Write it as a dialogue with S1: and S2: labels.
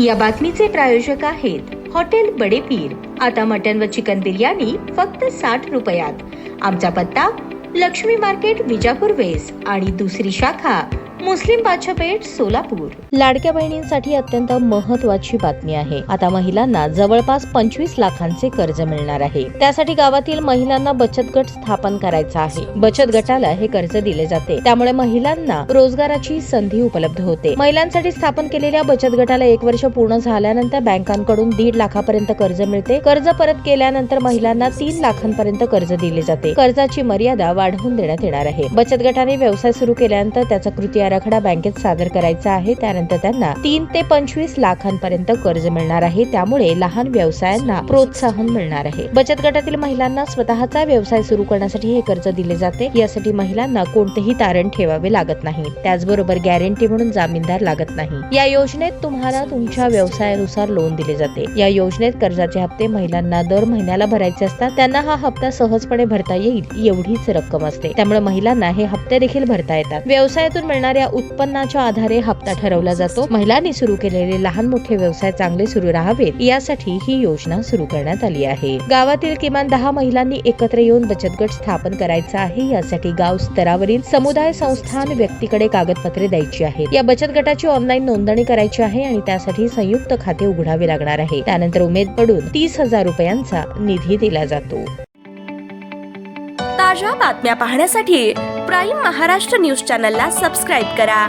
S1: या बातमीचे प्रायोजक आहेत हॉटेल बडे पीर। आता मटन व चिकन बिर्याणी फक्त 60 रुपयात। आमचा पत्ता लक्ष्मी मार्केट विजापूर वेस्ट आणि दुसरी शाखा मुस्लिम बादशाहपेठ सोलापूर। लाडक्या बहिणींसाठी अत्यंत महत्त्वाची बातमी आहे। आता महिलांना जवळपास 25 लाखांचे कर्ज मिळणार आहे। त्यासाठी गावातील महिलांना बचत गट स्थापन करायचा आहे। बचत गटाला हे कर्ज दिले जाते, त्यामुळे महिलांना रोजगाराची संधी उपलब्ध होते। महिलांसाठी स्थापन केलेल्या बचत गटाला 1 वर्ष पूर्ण झाल्यानंतर बँकांकडून 1.5 लाखापर्यंत कर्ज मिळते। कर्ज परत केल्यानंतर महिलांना 3 लाखांपर्यंत कर्ज दिले जाते। कर्जाची मर्यादा वाढवून देण्यात येणार आहे। बचत गटाने व्यवसाय सुरू केल्यानंतर त्याचा कृती आराखडा बँकेत सादर करायचा आहे। त्यानंतर त्यांना 3 ते 25 लाखांपर्यंत कर्ज मिळणार आहे। त्यामुळे लहान व्यवसायांना प्रोत्साहन मिळणार आहे। बचत गटातील महिलांना स्वतःचा व्यवसाय सुरू करण्यासाठी हे कर्ज दिले जाते। यासाठी महिलांना कोणतेही तारण ठेवावे लागत नाही। त्याचबरोबर गॅरंटी म्हणून जामीनदार लागत नाही। या योजनेत तुम्हाला तुमच्या व्यवसायानुसार लोन दिले जाते। या योजनेत कर्जाचे हप्ते महिलांना दर महिन्याला भरायचे असतात। त्यांना हा हप्ता सहजपणे भरता येईल एवढीच रक्कम असते। त्यामुळे महिलांना हे हप्ते देखील भरता येतात। व्यवसायातून मिळणाऱ्या उत्पन्नाच्या आधारे हप्ता ठरवला जातो। महिलांनी सुरू केलेले लहान मोठे व्यवसाय चांगले सुरू राहावेत यासाठी ही योजना सुरू करण्यात आली आहे। गावातील किमान 10 महिलांनी एकत्र येऊन बचत गट स्थापन करायचा आहे। यासाठी गाव स्तरावरील समुदाय संस्थान व्यक्तीकडे कागदपत्रे द्यायची आहेत। या बचत गटाची ऑनलाईन नोंदणी करायची आहे आणि त्यासाठी संयुक्त खाते उघडावे लागणार आहे। त्यानंतर उमेद पडून 30,000 रुपयांचा निधी दिला जातो।
S2: ताज्या बातम्या पाहण्यासाठी प्राईम महाराष्ट्र न्यूज चॅनलला सबस्क्राईब करा।